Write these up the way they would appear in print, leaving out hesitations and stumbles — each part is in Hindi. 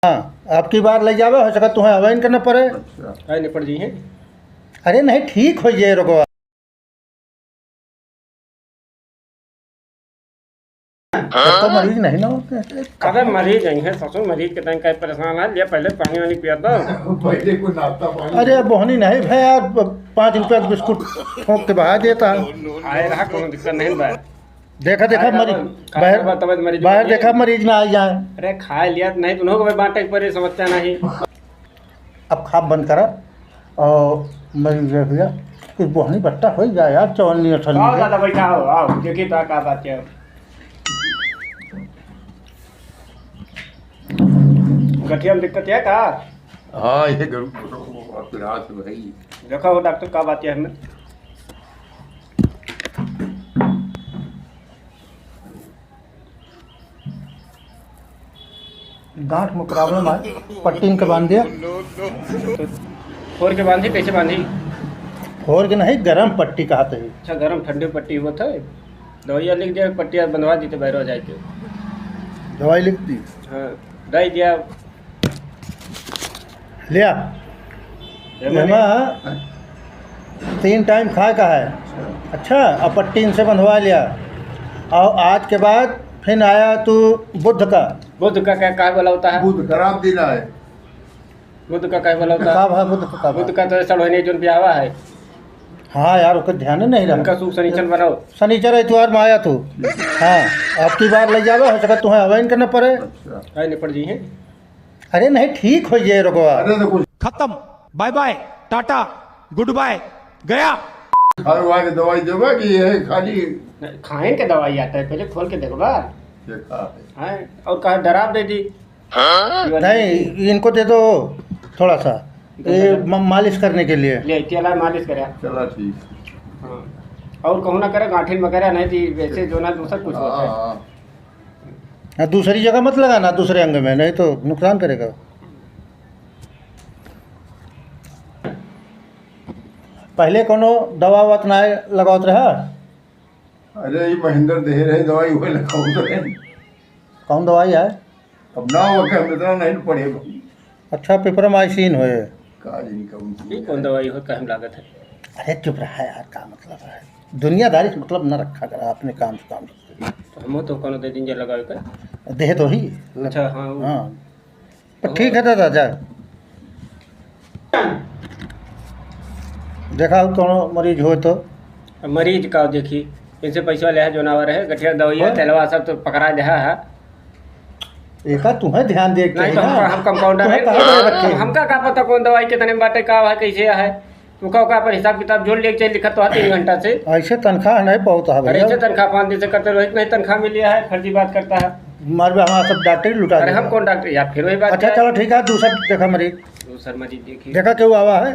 हाँ, आपकी बार ले जावे हो सका तुम्हें अवैन करना पड़े। अच्छा निपट जी है। अरे नहीं ठीक हो जाए रोको। तो मरीज नहीं ना होते। अरे मरीज नहीं है ससुर, मरीज के टाइम का परेशान है, लिया पहले पानी वानी पिया था। पहले को नाश्ता पानी। अरे बोहनी नहीं भाई यार, 5 रुपया का बिस्कुट ठोक के बहा देता है। आए रहा कोनो दिक्कत नहीं बा। देखा देखा मरीज मरीज बाहर देखा मरीज ना आ जाए। अरे खा लिया नहीं तो उन्होंने बांटे पर समस्या नहीं। अब खाप बंद करा और मरीज देख लिया कि बोहनी बट्टा हो जाए यार, चौनी आओ अठन्नी दादा बैठा हो, आओ देखिए तो क्या बात है। गठिया में दिक्कत है का? हाँ ये गरुड़ रात भाई देखा हो डॉक्टर का बात है हमें। गांठ में प्रॉब्लम है, पट्टी के बांध दिया। तो फोर के बांधी कैसे बांधी? फोर के नहीं, गरम पट्टी कहते हैं। अच्छा गर्म ठंडी पट्टी हुआ था, दवाइयाँ लिख दिया, पट्टियाँ बंधवा दी थे बाहर हो जाए। दवाई लिख दी, हाँ दवाई दिया लिया। एमा 3 टाइम खाए का है। अच्छा, अब पट्टी इनसे बंधवा लिया और आज के बाद फिर आया तू बुध का। बुध का क्या कहा बोला होता है? बुध खराब दिन है। बुध का कहा बोला होता का है? भा बुध का बुध का तो सड़ होने जो ब्यावा है, हाँ यार, उसका ध्यान नहीं उनका रहा। सूख शनिचर बनाओ। शनिचर इतवार में आया तू। हाँ, आपकी बार ले जावे हो सका तुम्हें अवैन करना पड़े। अच्छा है निपट जी है। अरे नहीं ठीक हो जाए रोको। अरे तो कुछ खत्म, bye bye, tata, goodbye, गया। हर वहाँ की दवाई देगा कि ये खाली खाए के दवाई आता है, पहले खोल के देखो बार देखा है। है। और कहा डराव दे दी नहीं, इनको दे दो थोड़ा सा, ये मालिश करने के लिए। ले तेला मालिश करे। चला ठीक। हाँ और कहूँ ना करे गांठिन में करे नहीं थी वैसे जो ना दूसरा कुछ होता है। हाँ हाँ, दूसरी जगह मत लगाना, दूसरे अंग में, नहीं तो नुकसान करेगा। पहले कोनो दवा वत ना लगावत रहा? अरे ये महेंद्र दे रहे दवाई वो लगाओ तो है। कौन दवाई है? अब ना हो के हम इतना नहीं पड़ेगा। अच्छा, पिपरामाइसिन होए। काज नहीं कहूँ ये कौन दवाई हो कहीं लागत है? अरे चुप रहा यार, का मतलब है, दुनियादारी से मतलब न रखा करा, अपने काम से काम रखा। तो हम तो कौन दे दिन जे लगाओ कर। देह तो ही। अच्छा हाँ हाँ, तो ठीक है दादा, जा देखा कोनो मरीज हो तो। मरीज का देखी इनसे पैसा ले है जोनावर है, गठिया दवाई है, तेलवा सब तो पकड़ा दे है। एक तुम्हें ध्यान दे के नहीं तो ना। हम कंपाउंडर तुम्हें कहाँ दे रखे? है, हमका का पता कौन दवाई कितने बाटे का है कैसे है। तो का पर हिसाब किताब जोड़ लेके चल लिखा तो 3 घंटा से। ऐसे तनख्वाह नहीं पहुँचता है अरे ऐसे भैया। तनख्वाह 5 दिन से करते रोहित नहीं तनख्वाह मिली है, फर्जी बात करता है। मार भी हमारा सब डॉक्टर ही लुटा अरे देगा। हम कौन डॉक्टर यार, फिर वही बात अच्छा है। चलो ठीक है, दूसरा देखा मरीज। दूसर मरीज देखिए। देखा क्यों आवा है?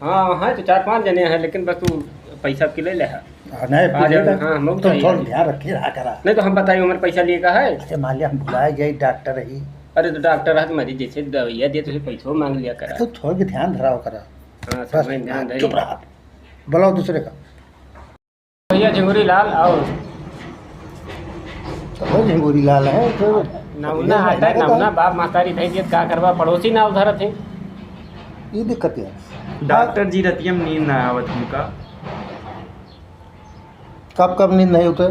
हाँ है तो 4-5 जने हैं, लेकिन बस तू पैसा के ले है। नहीं आ जाओ, ठीक है। हाँ, हम तो चाहिए। थोड़ा ध्यान रखिए रहा करा। नहीं तो हम बताइए उम्र पैसा लिए का है। अच्छा मान लिया हम बुलाए गए डॉक्टर ही, अरे तो डॉक्टर है मरीज जैसे दवाइया दिए तो पैसों मांग लिया करा। तो थोड़ा भी ध्यान धराओ करा। हाँ बस सब ध्यान दे। चुप रहा, बुलाओ दूसरे का। भैया झिंगुरी लाल आओ। तो झिंगुरी लाल है तो नमुना आता है, नमुना बाप मातारी थई दियत का करवा, पड़ोसी ना उधर थे। ये दिक्कत है। डॉक्टर जी रतियम नींद ना आवत हमका। कब कब नींद नहीं होते?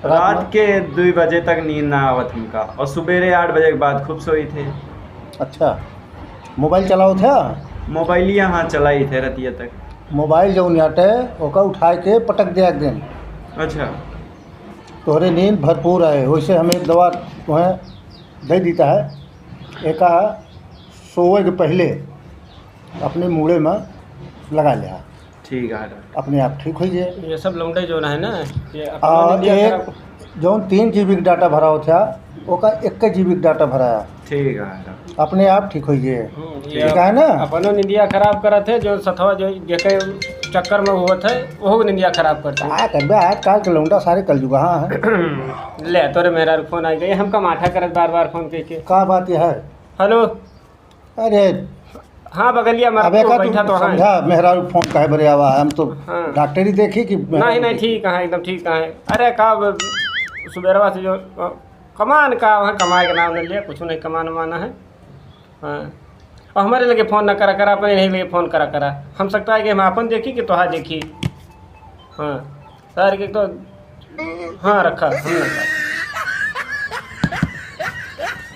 रात के 2 बजे तक नींद ना आवत हमका और सुबेरे 8 बजे के बाद खूब सोई थे। अच्छा, मोबाइल चलाओ था? मोबाइल यहाँ चलाई थे रतिया तक। मोबाइल जो हटे ओका उठाए के पटक दिया एक दिन, अच्छा तोहरे नींद भरपूर है। वैसे हमें दवा तुम्हें दे देता है, एक सोए के पहले अपने मुँहे में लगा लिया, ठीक है। अपने आप ठीक हो जाए। ये सब लौंडे जो है ना ये अपना और इंडिया एक खराब- जो 3 GB का डाटा भरा हो था ओका 1 GB का डाटा भराया, ठीक है। अपने आप ठीक हो जाए। ये ठीक है ना? अपनो निंदिया खराब करत है, जो सथवा जो जेके चक्कर में हुआ था वो निंदिया खराब करता क्या कर आजकल के लौंडा सारे कल जुगा हाँ है। है। ले तोरे मेरा फोन आ गई, हमका माठा करत बार फोन करके। का बात यह है? हेलो अरे हाँ बगलिया अबे मार का बैठा तू तो है। समझा मेहरा फोन काहे बरे आवा है? हम तो हाँ। डॉक्टर ही देखी कि नहीं नहीं ठीक है, एकदम ठीक है। अरे का सुबेरवा से जो कमान का वहाँ कमाए के नाम ले लिया, कुछ नहीं कमान माना है। हाँ और हमारे लगे फ़ोन ना करा करा, अपने नहीं लगे फ़ोन करा करा। हम सकता है कि हम अपन देखी कि तोहा देखी। हाँ सर के तो हाँ रखा हम रखा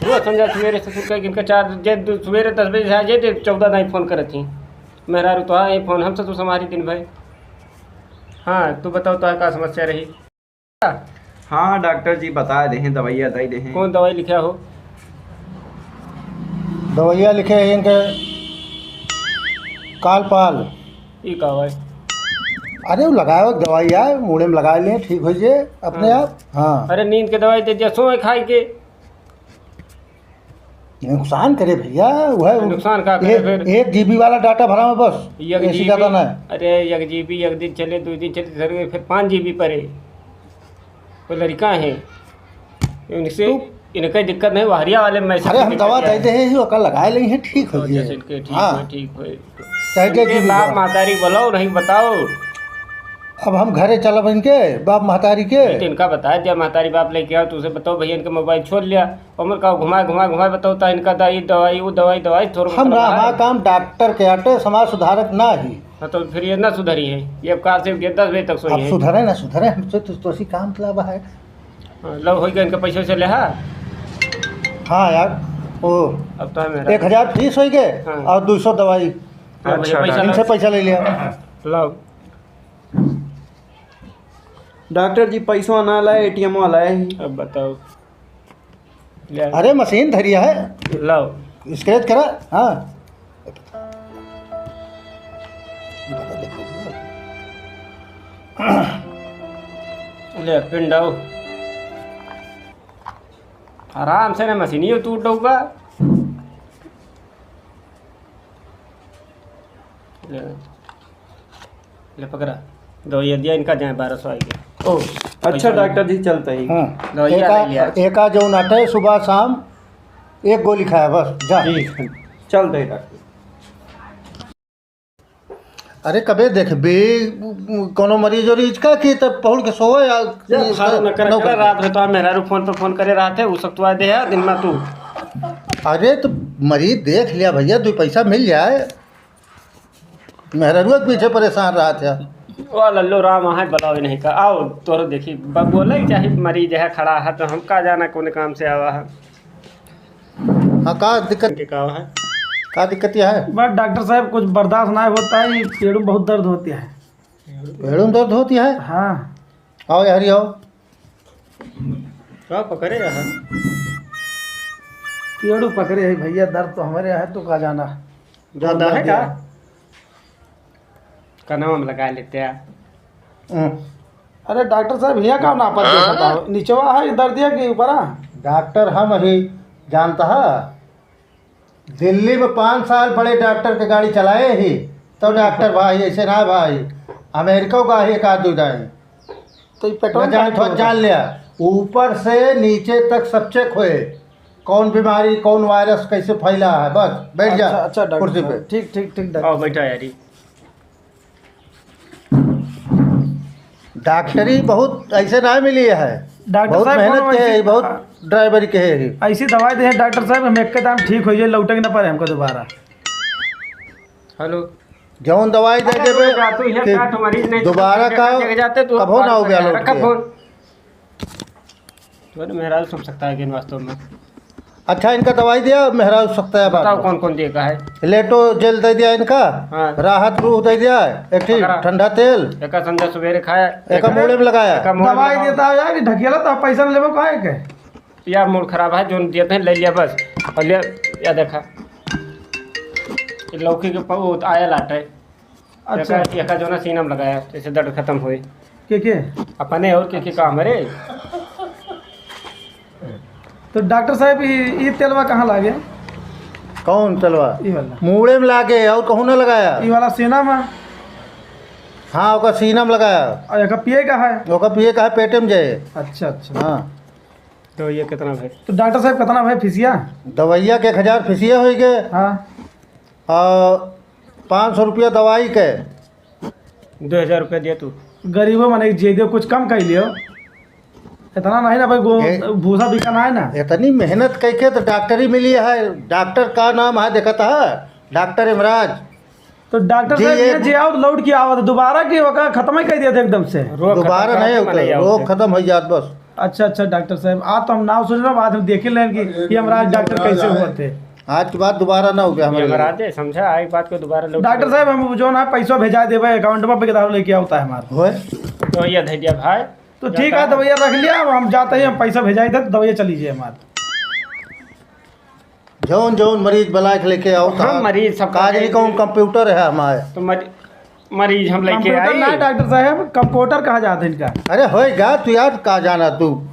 वो समझा सवेरे से शुरू इनका 4 जे सवेरे 10 बजे से आ जाए 14 नहीं फ़ोन करे थी मेरा तो हाँ ये फ़ोन हमसे तो समारी दिन भाई। हाँ तू बताओ तो क्या समस्या रही? हाँ डॉक्टर जी बता दें, दवाइयाँ दे दें। कौन दवाई लिखा हो? दवाइयाँ लिखे हैं इनके कालपाल। ये का है? अरे वो लगाओ दवाइयाँ मुँह में लगा लें ठीक हो जाए अपने आप। हाँ अरे नींद के दवाई दे दिया सोए खाई के। नुकसान करे भैया वह नुकसान का करे फिर? 1 GB वाला डाटा भरा में बस, ऐसी ज़्यादा ना है। अरे 1 GB एक दिन चले 2 दिन चले सर फिर 5 GB पड़े। कोई लड़का है इनसे इनका दिक्कत नहीं, वाहरिया वाले में अरे हम दवा देते हैं ही ओका लगाए नहीं है ठीक हो जैसे जाए। इनके ठीक हाँ हो ठीक हो। चाहे के इनके GB बाप दवा। महतारी बोलो नहीं बताओ। अब हम घरे चलब इनके बाप महतारी के। तो इनका बताया दिया महतारी बाप लेके आओ तो उसे बताओ भैया इनका मोबाइल छोड़ लिया उम्र का घुमा बताओ था इनका दवाई वो दवाई थोड़ा हम हमारा काम डॉक्टर के आटे समाज सुधारक ना ही। हाँ तो फिर ये ना सुधरी है ये अब कहाँ से 10 बजे तक सोई अब है। सुधरे ना सुधरे हमसे तो इसी काम मतलब है। लो हो गया इनका पैसे से ले। हाँ हाँ यार ओ अब तो है मेरा 1000 फीस हो गए हाँ। और 200 दवाई। हाँ, भैया, पैसा इनसे लो। पैसा ले लिया। लाओ डॉक्टर जी पैसा ना लाए, ATM वाला है ही। अब बताओ ले अरे मशीन धरिया है लाओ स्क्रैच करा। हाँ ले पिन डाओ आराम से ना मशीनियो टूट डूबा। ले ले पकड़ा दवाई दिया इनका जाए 1200 आएगी। ओ अच्छा डॉक्टर जी चलते ही। हाँ दवाइयाँ ले लिया। एका जो नाटे सुबह शाम 1 गोली खाया बस जा। ठीक है चलते ही डॉक्टर। अरे कबे देख बे कोनो मरीज उरीज का कि तब पहुल के सोए रात में तो मेरा फोन पे फोन करे रहा थे उस वक्त दे दिन में तू। अरे तो मरीज देख लिया भैया 2 पैसा मिल जाए। मेहरुआ के पीछे परेशान रहा था। ओ लल्लो राम है बताओ नहीं का आओ तोरो देखी बोले चाहे मरीज है खड़ा है तो हम का जाना कौन काम से आवा है। हाँ का दिक्कत है का दिक्कत यह है? बस डॉक्टर साहब कुछ बर्दाश्त ना होता है, पेड़ों में बहुत दर्द होती है। पेड़ों में दर्द होती है? हाँ आओ यार आओ। क्या पकड़े रहा पेड़ों पकड़े है भैया, दर्द तो हमारे यहाँ है तो कहाँ जाना। ज़्यादा है का नाम हम लगा लेते हैं। अरे डॉक्टर साहब यहाँ काम ना पर नीचवा है दर्द है कि ऊपर? डॉक्टर हम अभी जानता है दिल्ली में 5 साल बड़े डॉक्टर के गाड़ी चलाए ही तो डॉक्टर भाई ऐसे ना भाई अमेरिका का ही एक आदमी जाए तो पेट्रोल जान लिया ऊपर से नीचे तक सब चेक हुए कौन बीमारी कौन वायरस कैसे फैला है बस बैठ जा। अच्छा कुर्सी डॉक्टर पे। ठीक ठीक ठीक आओ बैठा यारी। डॉक्टरी बहुत ऐसे ना मिली है डॉक्टर बहुत साहब मेहनत के है ऐसी- बहुत ड्राइवरी के है। ऐसी दवाई दे डॉक्टर साहब हम एक के दाम ठीक हो जाए लौटेंगे ना पारे हमको दोबारा। हेलो जौन दवाई दे देवे दोबारा का कभो ना हो गया लौट रखा के। फोन मेरा समझ सकता है कि वास्तव में। अच्छा इनका दवाई दिया मेहरा हो सकता है बताओ बात। कौन कौन देगा है? लेटो जेल दे दिया इनका। हाँ। राहत रूह दे दिया एक ठीक पकड़ा। ठंडा तेल एक संध्या सवेरे खाया एक मूड़े में लगाया। एक मुंह में दवाई लगाओ। देता है यार ढकेला तो पैसा न लेबो काहे के? यार मूड खराब है जो देते हैं ले लिया बस और ले या देखा ये लौकी के वो आया लाट है। अच्छा एका जो ना सीना में लगाया जैसे दर्द खत्म हुए के अपने और के काम है रे। तो डॉक्टर साहब ये तेलवा कहाँ लागे? कौन तलवा? ये वाला मूड़े में लागे और कहूँ ना लगाया। ये वाला सीना में हाँ ओका सीना में लगाया और एक पिए का है। ओका पिए का है पेटे में जाए। अच्छा अच्छा हाँ तो ये कितना भाई? तो डॉक्टर साहब कितना भाई फीसिया? दवाइया के 1000 फीसिया हो गए हाँ और 500 रुपया दवाई के। 2000 रुपया दिया तू। गरीबों मने जे दियो कुछ कम कर लियो। इतना नहीं ना भाई ये- भूसा बिकना है ना। इतनी मेहनत करके तो डॉक्टरी मिली है। डॉक्टर का नाम है देखता है, डॉक्टर इमराज। तो डॉक्टर जी, साहब ये- यहाँ जे आओ लौट के आवत दोबारा की होगा खत्म ही कर दिया था एकदम से। दोबारा नहीं होता, रोग खत्म हो जात बस। अच्छा डॉक्टर साहब आज तो हम नाम सुन रहे हैं, आज हम देखे लें कि ये हमारा डॉक्टर कैसे हुए थे। आज के बाद दोबारा ना हो गया हमारे लिए। महाराज समझा आई बात को दोबारा लौट डॉक्टर साहब हम जो ना पैसा भेजा देवे अकाउंट में पे दारू लेके आता है हमारा। होए तो ये धै दिया भाई। तो ठीक है दवाइया रख लिया, हम जाते हैं, हम पैसा भेजाई थे दवाइया चली जाए हमारा। जौन जौन मरीज बुला के लेके आओ। हम मरीज सब काज नहीं कहूँ, कंप्यूटर है हमारे। तो मरीज हम लेके कंप्यूटर ना आई। डॉक्टर साहब, कंप्यूटर कहा जाता है इनका। अरे होएगा तू यार, कहा जाना तू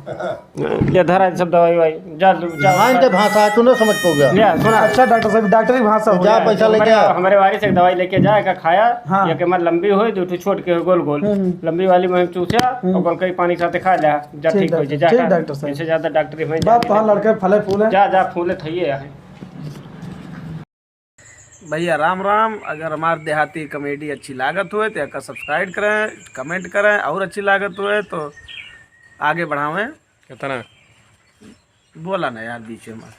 ले धरा सब दवाई वाई जा मान के भाषा तू ना समझ पाओगे। ले सुना। अच्छा डॉक्टर साहब डॉक्टर की भाषा हो जा गया। पैसा लेके आ। हमारे वारिस एक दवाई लेके जाएगा खाया। हाँ। या के मत लंबी हो दो छोट के गोल गोल लंबी वाली में चूसा और गोल के पानी साथे खा ले जा ठीक ठीक हो डॉक्टर- जा। ठीक डॉक्टर साहब। इससे ज्यादा डॉक्टरी में बात तो हाँ लड़के फले फूल है। जा फूले थइए। भैया राम राम। अगर हमारे देहाती कॉमेडी अच्छी लागत हुए तो एक सब्सक्राइब करें, कमेंट करें, और अच्छी लागत हुए तो आगे बढ़ावें। कितना बोला ना यार बीच में।